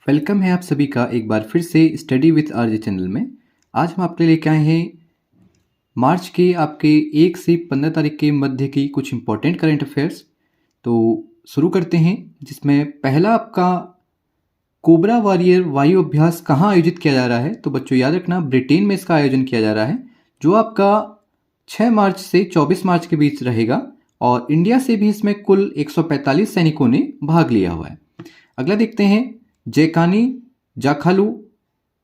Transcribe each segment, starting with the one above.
Welcome है आप सभी का एक बार फिर से स्टडी विथ आरजे चैनल में। आज हम आपके लिए लेके आए हैं मार्च के आपके 1 से 15 तारीख के मध्य की कुछ इंपॉर्टेंट करंट अफेयर्स। तो शुरू करते हैं, जिसमें पहला आपका कोबरा वॉरियर वायु अभ्यास कहाँ आयोजित किया जा रहा है। तो बच्चों याद रखना, ब्रिटेन में इसका आयोजन किया जा रहा है, जो आपका 6 मार्च से 24 मार्च के बीच रहेगा। और इंडिया से भी इसमें कुल 145 सैनिकों ने भाग लिया हुआ है। अगला देखते हैं, जैकानी जाखालू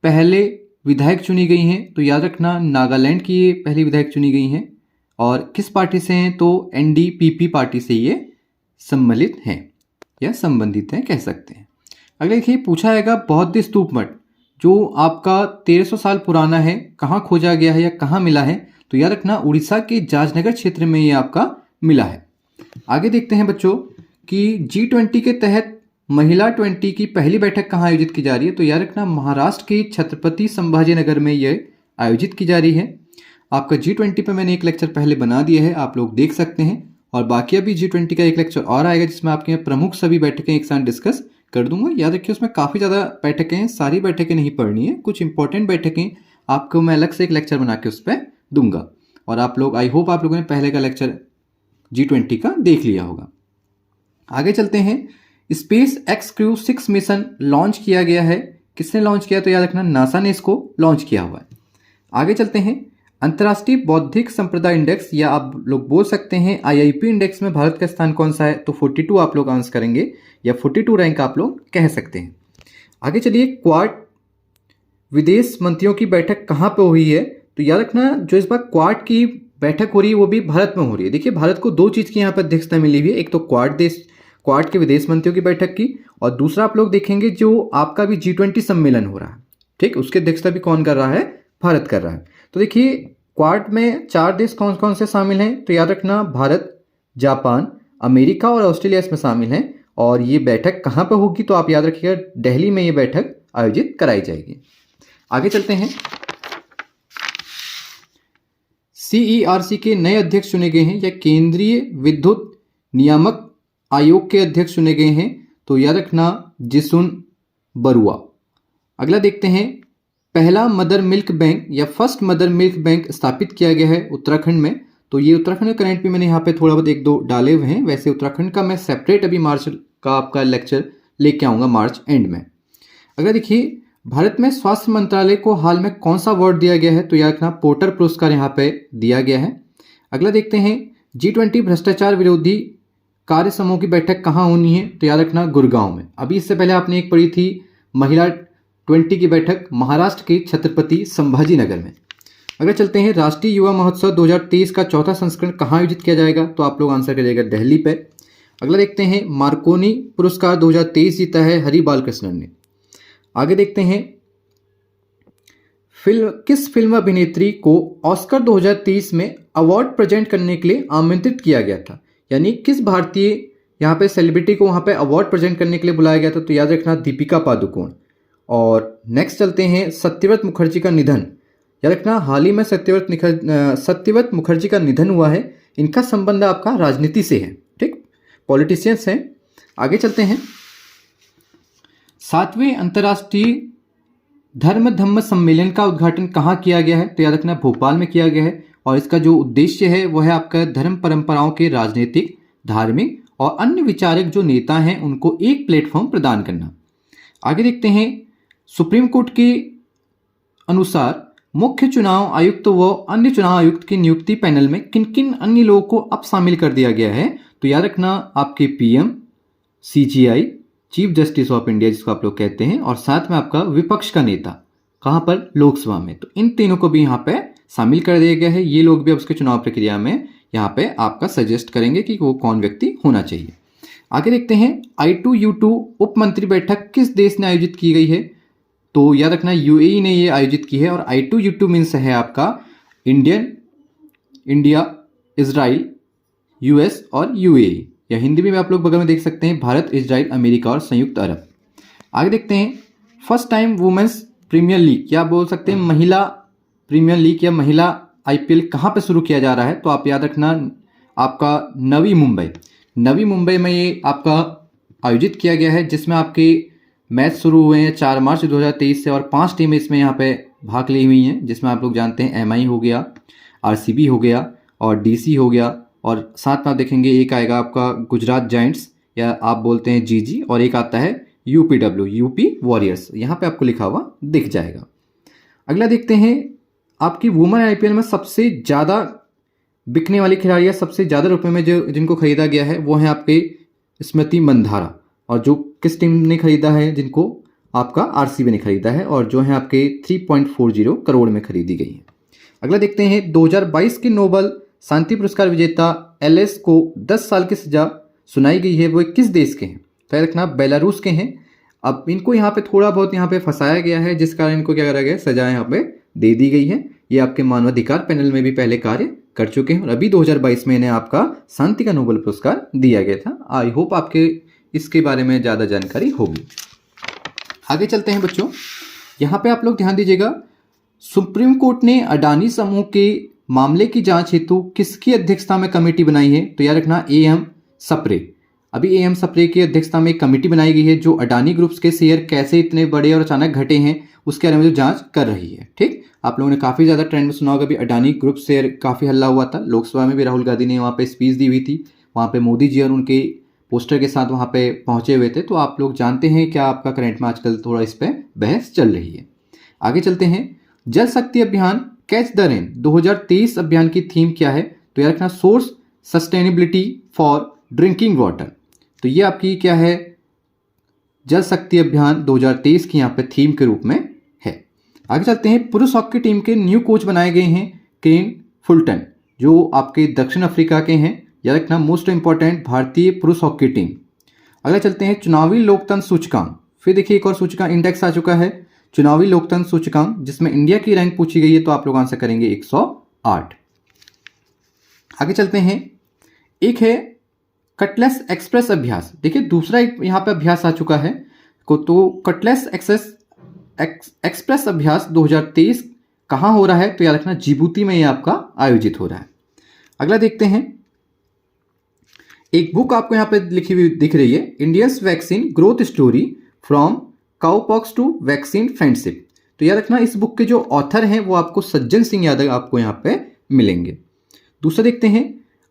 पहले विधायक चुनी गई हैं। तो याद रखना, नागालैंड की ये पहली विधायक चुनी गई हैं और किस पार्टी से हैं, तो एनडीपीपी पार्टी से ये सम्मिलित हैं या संबंधित हैं कह सकते हैं। अगले देखिए, पूछा जाएगा बौद्ध स्तूप मठ जो आपका 1300 साल पुराना है, कहाँ खोजा गया है या कहाँ मिला है। तो याद रखना, उड़ीसा के जाजनगर क्षेत्र में ये आपका मिला है। आगे देखते हैं बच्चों कि G20 के तहत महिला 20 की पहली बैठक कहाँ आयोजित की जा रही है। तो याद रखना, महाराष्ट्र के छत्रपति संभाजी नगर में यह आयोजित की जा रही है। आपका G20 पे मैंने एक लेक्चर पहले बना दिया है, आप लोग देख सकते हैं। और बाकी अभी G20 का एक लेक्चर और आएगा, जिसमें आपके प्रमुख सभी बैठकें एक साथ डिस्कस कर दूंगा। याद रखिए, उसमें काफ़ी ज़्यादा बैठकें हैं, सारी बैठकें नहीं पढ़नी है, कुछ इंपॉर्टेंट बैठकें आपको मैं अलग से एक लेक्चर बना के उस पर दूंगा। और आप लोग, आई होप आप लोगों ने पहले का लेक्चर G20 का देख लिया होगा। आगे चलते हैं, space x crew 6 mission launch किया गया है। किसने लॉन्च किया, तो याद रखना नासा ने इसको लॉन्च किया हुआ है। आगे चलते हैं, अंतर्राष्ट्रीय बौद्धिक संपदा इंडेक्स या आप लोग बोल सकते हैं IIP इंडेक्स में भारत का स्थान कौन सा है। तो 42 आप लोग आंसर करेंगे या 42 रैंक आप लोग कह सकते हैं। आगे चलिए, क्वाड विदेश मंत्रियों की बैठक कहाँ पे हुई है। तो याद रखना, जो इस बार क्वाड की बैठक हो रही है वो भी भारत में हो रही है। देखिए, भारत को दो चीज़ की यहाँ पर अध्यक्षता मिली हुई है, एक तो क्वाड के विदेश मंत्रियों की बैठक की, और दूसरा आप लोग देखेंगे जो आपका भी G20 सम्मेलन हो रहा है, ठीक, उसके अध्यक्षता भी कौन कर रहा है, भारत कर रहा है। तो देखिए, क्वाड में 4 देश कौन कौन से शामिल हैं। तो याद रखना, भारत, जापान, अमेरिका और ऑस्ट्रेलिया इसमें शामिल हैं। और ये बैठक कहाँ पर होगी, तो आप याद रखिएगा दिल्ली में ये बैठक आयोजित कराई जाएगी। आगे चलते हैं, CERC के नए अध्यक्ष चुने गए हैं या केंद्रीय विद्युत नियामक आयोग के अध्यक्ष चुने गए हैं। तो याद रखना, जिसुन बरुआ। अगला देखते हैं, पहला मदर मिल्क बैंक या फर्स्ट मदर मिल्क बैंक स्थापित किया गया है उत्तराखंड में। तो ये उत्तराखंड का करंट भी मैंने यहाँ पे थोड़ा बहुत 1-2 डाले हुए हैं। वैसे उत्तराखंड का मैं सेपरेट अभी मार्च का आपका लेक्चर लेके आऊँगा मार्च एंड में। अगला देखिए, भारत में स्वास्थ्य मंत्रालय को हाल में कौन सा अवार्ड दिया गया है। तो याद रखना, पोर्टर पुरस्कार यहाँ पे दिया गया है। अगला देखते हैं, G20 भ्रष्टाचार विरोधी कार्य समूह की बैठक कहाँ होनी है। तो याद रखना, गुड़गांव में। अभी इससे पहले आपने एक पढ़ी थी महिला 20 की बैठक महाराष्ट्र के छत्रपति संभाजी नगर में। अगर चलते हैं, राष्ट्रीय युवा महोत्सव 2023 का चौथा संस्करण कहाँ आयोजित किया जाएगा। तो आप लोग आंसर करिएगा दिल्ली पे। अगला देखते हैं, मार्कोनी पुरस्कार 2023 जीता है हरि बालकृष्णन ने। आगे देखते हैं, किस फिल्म अभिनेत्री को ऑस्कर 2023 में अवार्ड प्रेजेंट करने के लिए आमंत्रित किया गया था, यानी किस भारतीय यहाँ पे सेलिब्रिटी को वहाँ पे अवार्ड प्रेजेंट करने के लिए बुलाया गया था। तो याद रखना, दीपिका पादुकोण। और नेक्स्ट चलते हैं, सत्यव्रत मुखर्जी का निधन। याद रखना, हाल ही में सत्यव्रत मुखर्जी का निधन हुआ है। इनका संबंध आपका राजनीति से है, ठीक, पॉलिटिशियंस हैं। आगे चलते हैं, 7वें अंतर्राष्ट्रीय धम्म सम्मेलन का उद्घाटन कहाँ किया गया है। तो याद रखना, भोपाल में किया गया है। और इसका जो उद्देश्य है वो है आपका धर्म परंपराओं के राजनीतिक, धार्मिक और अन्य विचारक जो नेता हैं उनको एक प्लेटफॉर्म प्रदान करना। आगे देखते हैं, सुप्रीम कोर्ट के अनुसार मुख्य चुनाव आयुक्त व अन्य चुनाव आयुक्त की नियुक्ति पैनल में किन किन अन्य लोगों को अब शामिल कर दिया गया है। तो याद रखना, आपके PM, CGI, chief justice of India जिसको आप लोग कहते हैं, और साथ में आपका विपक्ष का नेता, कहाँ पर, लोकसभा में। तो इन तीनों को भी यहाँ पे शामिल कर दिया गया है। ये लोग भी अब उसके चुनाव प्रक्रिया में यहाँ पे आपका सजेस्ट करेंगे कि वो कौन व्यक्ति होना चाहिए। आगे देखते हैं, I2U2 उप मंत्री बैठक किस देश ने आयोजित की गई है। तो याद रखना, UAE ने ये आयोजित की है। और I2U2 मीन्स है आपका इंडिया, इजराइल, US और UAE, या हिंदी में आप लोग बगल में देख सकते हैं भारत, इजराइल, अमेरिका और संयुक्त अरब। आगे देखते हैं, first time women's premier league या बोल सकते हैं महिला प्रीमियर लीग या महिला IPL कहाँ पे शुरू किया जा रहा है। तो आप याद रखना, आपका नवी मुंबई में ये आपका आयोजित किया गया है, जिसमें आपके मैच शुरू हुए हैं 4 मार्च 2023 से और 5 टीमें इसमें यहाँ पे भाग ली हुई हैं, जिसमें आप लोग जानते हैं एमआई हो गया, आरसीबी हो गया और डीसी हो गया, और साथ में आप देखेंगे एक आएगा आपका गुजरात जायंट्स या आप बोलते हैं जीजी, और एक आता है यूपीडब्ल्यू, यूपी वॉरियर्स, यहाँ पे आपको लिखा हुआ दिख जाएगा। अगला देखते हैं आपकी वुमेन आईपीएल में सबसे ज़्यादा बिकने वाली खिलाड़ी, सबसे ज़्यादा रुपए में जो जिनको खरीदा गया है वो है आपके स्मृति मंधाना, और जो किस टीम ने खरीदा है, जिनको आपका आरसीबी ने खरीदा है, और जो है आपके 3.40 करोड़ में खरीदी गई है। अगला देखते हैं 2022 के नोबल शांति पुरस्कार विजेता एलएस को 10 साल की सजा सुनाई गई है, वो किस देश के हैं? तो याद रखना बेलारूस के हैं। अब इनको यहाँ पे थोड़ा बहुत यहाँ पे फंसाया गया है, जिस कारण इनको क्या करा गया, सजा यहाँ पे दे दी गई है। ये आपके मानवाधिकार पैनल में भी पहले कार्य कर चुके हैं और अभी 2022 में इन्हें आपका शांति का नोबेल पुरस्कार दिया गया था। आई होप आपके इसके बारे में ज़्यादा जानकारी होगी। आगे चलते हैं बच्चों, यहाँ पे आप लोग ध्यान दीजिएगा, सुप्रीम कोर्ट ने अडानी समूह के मामले की जांच हेतु किसकी अध्यक्षता में कमेटी बनाई है? तो याद रखना एएम सप्रे। अभी एएम सप्रे की अध्यक्षता में एक कमेटी बनाई गई है जो अडानी ग्रुप्स के शेयर कैसे इतने बड़े और अचानक घटे हैं उसके बारे में जो जांच कर रही है। ठीक, आप लोगों ने काफ़ी ज़्यादा ट्रेंड में सुना होगा, अभी अडानी ग्रुप शेयर काफ़ी हल्ला हुआ था, लोकसभा में भी राहुल गांधी ने वहाँ पे स्पीच दी हुई थी, वहाँ पे मोदी जी और उनके पोस्टर के साथ वहाँ पे पहुँचे हुए थे। तो आप लोग जानते हैं क्या आपका करंट में आजकल थोड़ा इस पर बहस चल रही है। आगे चलते हैं, जल शक्ति अभियान कैच द रेन 2023 अभियान की थीम क्या है? तो याद रखना source sustainability for drinking water. तो ये आपकी क्या है, जल शक्ति अभियान 2023 की यहाँ पे थीम के रूप में है। आगे चलते हैं, पुरुष हॉकी टीम के न्यू कोच बनाए गए हैं केन फुलटन, जो आपके दक्षिण अफ्रीका के हैं। याद रखना मोस्ट इंपॉर्टेंट भारतीय पुरुष हॉकी टीम। अगला चलते हैं, चुनावी लोकतंत्र सूचकांक। फिर देखिए एक और सूचकांक इंडेक्स आ चुका है, चुनावी लोकतंत्र सूचकांक, जिसमें इंडिया की रैंक पूछी गई है, तो आप लोग आंसर करेंगे 108। आगे चलते हैं, एक है कटलेस एक्सप्रेस अभ्यास। देखिए दूसरा एक यहाँ पे अभ्यास आ चुका है तो कटलेस एक्सप्रेस अभ्यास 2023 कहाँ हो रहा है? तो याद रखना जिबूती में ये आपका आयोजित हो रहा है। अगला देखते हैं, एक बुक आपको यहाँ पे लिखी हुई दिख रही है, Indians vaccine growth story from cowpox to vaccine friendship. तो याद रखना इस बुक के जो ऑथर हैं वो आपको सज्जन सिंह यादव आपको यहाँ पे मिलेंगे। दूसरा देखते हैं,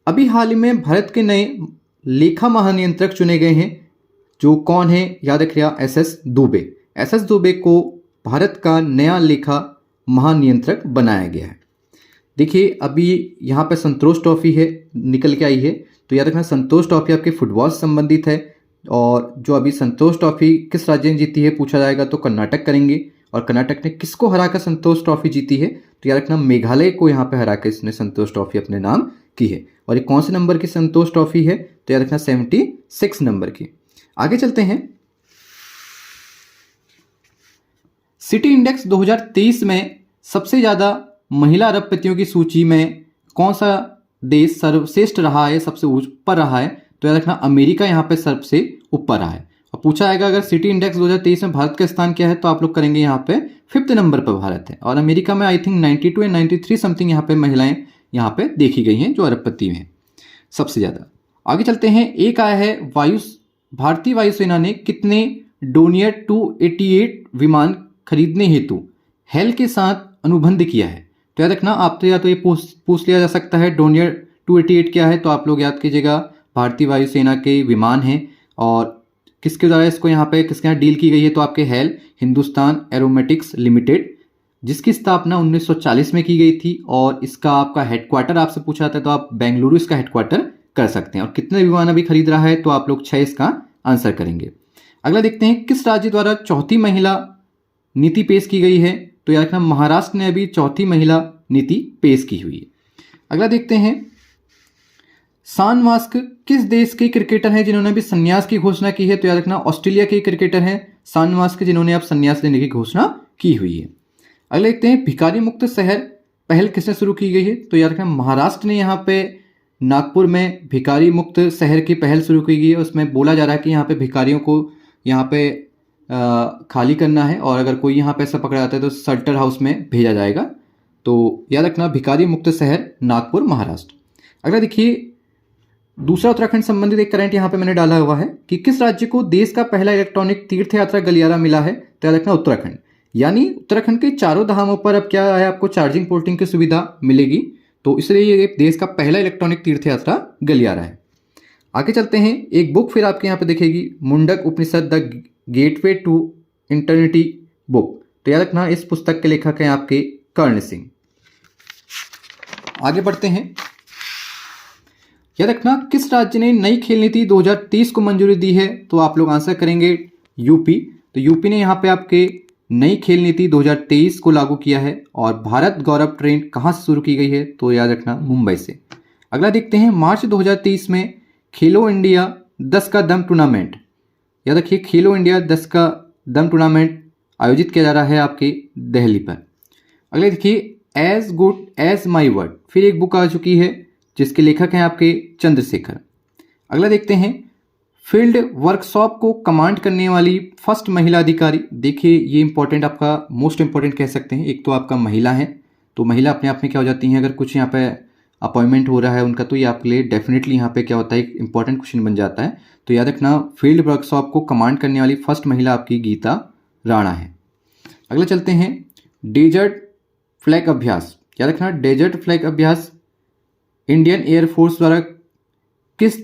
अभी हाल ही में भारत के नए लेखा महानियंत्रक चुने गए हैं, जो कौन है? याद रखिएगा एसएस दुबे। एसएस दुबे को भारत का नया लेखा महानियंत्रक बनाया गया है। देखिए अभी यहाँ पे संतोष ट्रॉफी है निकल के आई है, तो याद रखना संतोष ट्रॉफी आपके फुटबॉल से संबंधित है, और जो अभी संतोष ट्रॉफी किस राज्य ने जीती है पूछा जाएगा तो कर्नाटक करेंगे, और कर्नाटक ने किसको हराकर संतोष ट्रॉफी जीती है? तो याद रखना मेघालय को यहाँ पे हराकर इसने संतोष ट्रॉफी अपने नाम की है। और ये कौन से नंबर की संतोष ट्रॉफी है? तो याद रखना 76 नंबर की। आगे चलते हैं, सिटी इंडेक्स 2023 में सबसे ज़्यादा महिला अरबपतियों की सूची में कौन सा देश सर्वश्रेष्ठ रहा है, सबसे ऊपर रहा है? तो याद रखना अमेरिका यहाँ पे सबसे ऊपर रहा है। और पूछा जाएगा अगर सिटी इंडेक्स 2023 में भारत का स्थान क्या है, तो आप लोग करेंगे यहाँ पे 5th नंबर पर भारत है, और अमेरिका में आई थिंक 92 या 93 समथिंग यहाँ पे महिलाएं यहाँ पे देखी गई हैं जो अरबपति में सबसे ज़्यादा। आगे चलते हैं, एक आया है भारतीय वायुसेना ने कितने डोनियर 288 विमान खरीदने हेतु हेल के साथ अनुबंध किया है? तो याद रखना आप तो या तो ये पूछ लिया जा सकता है डोनियर 288 क्या है, तो आप लोग याद कीजिएगा भारतीय वायुसेना के विमान हैं, और किसके द्वारा इसको यहाँ पे किसके यहाँ डील की गई है? तो आपके हेल हिंदुस्तान एरोमेटिक्स लिमिटेड, जिसकी स्थापना 1940 में की गई थी, और इसका आपका हेडक्वार्टर आपसे पूछा जाता है तो आप बेंगलुरु इसका हेडक्वार्टर कर सकते हैं। और कितने विमान अभी खरीद रहा है? तो आप लोग 6 इसका आंसर करेंगे। अगला देखते हैं, किस राज्य द्वारा चौथी महिला नीति पेश की गई है? तो याद रखना महाराष्ट्र ने अभी चौथी महिला नीति पेश की हुई है। अगला देखते हैं, शान मास्क किस देश के क्रिकेटर हैं जिन्होंने भी संन्यास की घोषणा की है? तो याद रखना ऑस्ट्रेलिया के क्रिकेटर हैं शान मास्क, जिन्होंने अब संन्यास लेने की घोषणा की हुई है। अगले देखते हैं, भिखारी मुक्त शहर पहल किसने शुरू की गई है? तो याद रखना महाराष्ट्र ने यहाँ पे नागपुर में भिखारी मुक्त शहर की पहल शुरू की गई है। उसमें बोला जा रहा है कि यहाँ पे भिखारियों को यहाँ पे खाली करना है, और अगर कोई यहाँ पे ऐसा पकड़ा जाता है तो शेल्टर हाउस में भेजा जाएगा। तो याद रखना भिखारी मुक्त शहर नागपुर महाराष्ट्र। अगला देखिए, दूसरा उत्तराखंड संबंधित एक करंट यहाँ पे मैंने डाला हुआ है कि किस राज्य को देश का पहला इलेक्ट्रॉनिक तीर्थ यात्रा गलियारा मिला है, तो याद रखना उत्तराखंड। यानी उत्तराखंड के चारों धामों पर अब क्या है, आपको चार्जिंग पोर्टिंग की सुविधा मिलेगी, तो इसलिए ये देश का पहला इलेक्ट्रॉनिक तीर्थ यात्रा गलियारा है। आगे चलते हैं, एक बुक फिर आपके यहाँ पे दिखेगी, मुंडक उपनिषद द गेटवे टू इंटरनिटी बुक, तो याद रखना इस पुस्तक के लेखक हैं आपके कर्ण सिंह। आगे बढ़ते हैं, याद रखना किस राज्य ने नई खेल नीति 2030 को मंजूरी दी है, तो आप लोग आंसर करेंगे यूपी। तो यूपी ने यहाँ पे आपके नई खेल नीति 2023 को लागू किया है। और भारत गौरव ट्रेन कहाँ से शुरू की गई है, तो याद रखना मुंबई से। अगला देखते हैं, मार्च 2023 में खेलो इंडिया 10 का दम टूर्नामेंट, याद रखिए खेलो इंडिया 10 का दम टूर्नामेंट आयोजित किया जा रहा है आपके दिल्ली पर। अगले देखिए, as good as my word, फिर एक बुक आ चुकी है जिसके लेखक हैं आपके चंद्रशेखर। अगला देखते हैं, फील्ड वर्कशॉप को कमांड करने वाली फर्स्ट महिला अधिकारी, देखिए ये इंपॉर्टेंट, आपका मोस्ट इंपॉर्टेंट कह सकते हैं। एक तो आपका महिला है, तो महिला अपने आप में क्या हो जाती हैं, अगर कुछ यहाँ पे अपॉइंटमेंट हो रहा है उनका, तो ये आपके लिए डेफिनेटली यहाँ पे क्या होता है, एक इंपॉर्टेंट क्वेश्चन बन जाता है। तो याद रखना फील्ड वर्कशॉप को कमांड करने वाली फर्स्ट महिला आपकी गीता राणा है। अगला चलते हैं, डेजर्ट फ्लैग अभ्यास, याद रखना डेजर्ट फ्लैग अभ्यास इंडियन एयरफोर्स द्वारा किस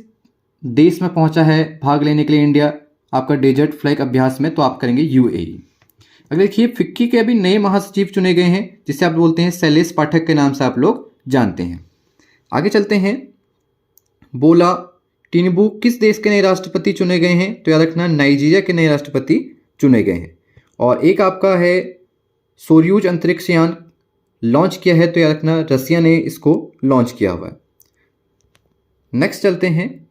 देश में पहुंचा है भाग लेने के लिए इंडिया, आपका डेजर्ट फ्लैग अभ्यास में, तो आप करेंगे यूएई। अगर देखिए, फिक्की के अभी नए महासचिव चुने गए हैं जिसे आप बोलते हैं शैलेश पाठक के नाम से आप लोग जानते हैं। आगे चलते हैं, बोला टिनुबू किस देश के नए राष्ट्रपति चुने गए हैं, तो याद रखना नाइजीरिया के नए राष्ट्रपति चुने गए हैं। और एक आपका है सोयूज अंतरिक्ष यान लॉन्च किया है, तो याद रखना रसिया ने इसको लॉन्च किया हुआ है। नेक्स्ट चलते हैं,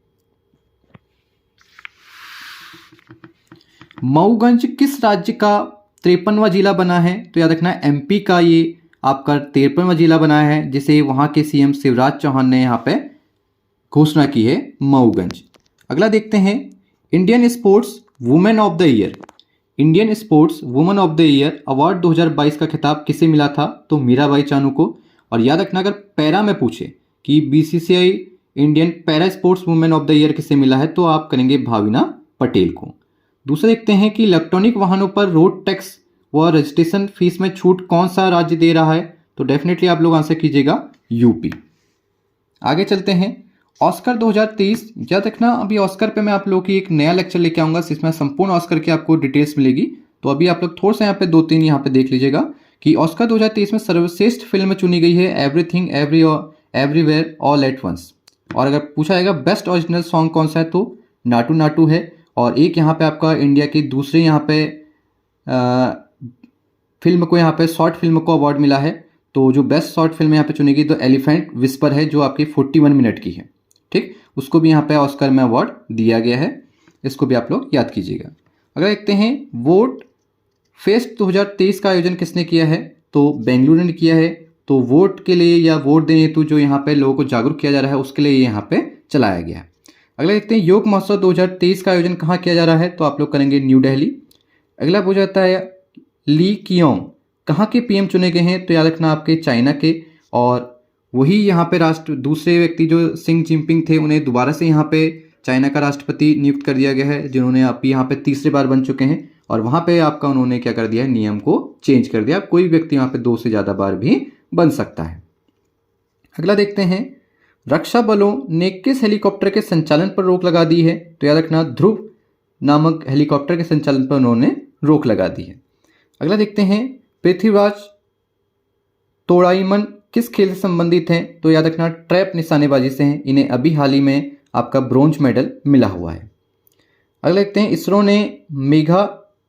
मऊगंज किस राज्य का 53वां जिला बना है, तो याद रखना एमपी का ये आपका 53वां जिला बना है, जिसे वहां के सीएम शिवराज चौहान ने यहाँ पे घोषणा की है, मऊगंज। अगला देखते हैं, Indian sports women of the year, Indian sports women of the year award 2022 का खिताब किसे मिला था, तो मीराबाई चानू को। और याद रखना अगर पैरा में पूछे कि BCCI Indian para sports women of the year किसे मिला है, तो आप करेंगे भाविना पटेल को। दूसरा देखते हैं कि इलेक्ट्रॉनिक वाहनों पर रोड टैक्स व रजिस्ट्रेशन फीस में छूट कौन सा राज्य दे रहा है, तो डेफिनेटली आप लोग आंसर कीजिएगा यूपी। आगे चलते हैं, ऑस्कर 2023, याद रखना अभी ऑस्कर पे मैं आप लोगों की एक नया लेक्चर लेके आऊँगा जिसमें संपूर्ण ऑस्कर की आपको डिटेल्स मिलेगी। तो अभी आप लोग थोड़ा सा यहाँ पे 2-3 यहाँ पे देख लीजिएगा कि ऑस्कर 2023 में सर्वश्रेष्ठ फिल्म चुनी गई है everything everywhere all at once. और अगर पूछा जाएगा बेस्ट ओरिजिनल सॉन्ग कौन सा है, तो नाटू नाटू है। और एक यहाँ पे आपका इंडिया की दूसरे यहाँ पे फिल्म को यहाँ पे शॉर्ट फिल्म को अवार्ड मिला है, तो जो बेस्ट शॉर्ट फिल्म यहाँ पे चुनी गई तो एलिफेंट विस्पर है, जो आपकी 41 मिनट की है, ठीक, उसको भी यहाँ पे ऑस्कर में अवार्ड दिया गया है, इसको भी आप लोग याद कीजिएगा। अगर देखते हैं, वोट फेस्ट 2023 का आयोजन किसने किया है, तो बेंगलुरु ने किया है। तो वोट के लिए या वोट देने हेतु जो यहाँ पे लोगों को जागरूक किया जा रहा है, उसके लिए यहाँ पे चलाया गया है। अगला देखते हैं, योग महोत्सव 2023 का आयोजन कहाँ किया जा रहा है, तो आप लोग करेंगे न्यू दिल्ली। अगला पूछा जाता है, ली कियोंग कहाँ के पीएम चुने गए हैं, तो याद रखना आपके चाइना के। और वही यहाँ पे दूसरे व्यक्ति जो सिंग जिनपिंग थे, उन्हें दोबारा से यहाँ पे चाइना का राष्ट्रपति नियुक्त कर दिया गया है, जिन्होंने आप यहाँ पे तीसरी बार बन चुके हैं। और वहाँ पे आपका उन्होंने क्या कर दिया है, नियम को चेंज कर दिया, कोई व्यक्ति यहाँ पे 2 से ज़्यादा बार भी बन सकता है। अगला देखते हैं, रक्षा बलों ने किस हेलीकॉप्टर के संचालन पर रोक लगा दी है, तो याद रखना ध्रुव नामक हेलीकॉप्टर के संचालन पर उन्होंने रोक लगा दी है। अगला देखते हैं, पृथ्वीराज तोड़ाईमन किस खेल से संबंधित हैं, तो याद रखना ट्रैप निशानेबाजी से हैं, इन्हें अभी हाल ही में आपका ब्रोंज मेडल मिला हुआ है। अगला देखते हैं, इसरो ने मेघा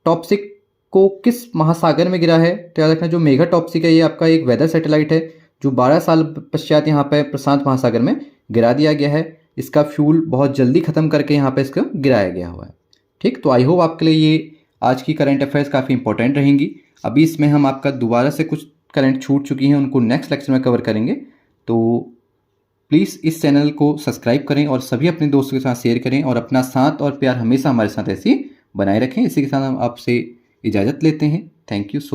टॉप्सिक को किस महासागर में गिरा है, तो याद रखना जो मेघा टॉप्सिक है, ये आपका एक वेदर सैटेलाइट है जो 12 साल पश्चात यहाँ पे प्रशांत महासागर में गिरा दिया गया है। इसका फ्यूल बहुत जल्दी खत्म करके यहाँ पे इसको गिराया गया हुआ है, ठीक। तो आई होप आपके लिए ये आज की करंट अफेयर्स काफ़ी इंपॉर्टेंट रहेंगी। अभी इसमें हम आपका दोबारा से कुछ करंट छूट चुकी हैं, उनको नेक्स्ट लेक्चर में कवर करेंगे। तो प्लीज़ इस चैनल को सब्सक्राइब करें और सभी अपने दोस्तों के साथ शेयर करें, और अपना साथ और प्यार हमेशा हमारे साथ ऐसे बनाए रखें। इसी के साथ हम आपसे इजाज़त लेते हैं। Thank you so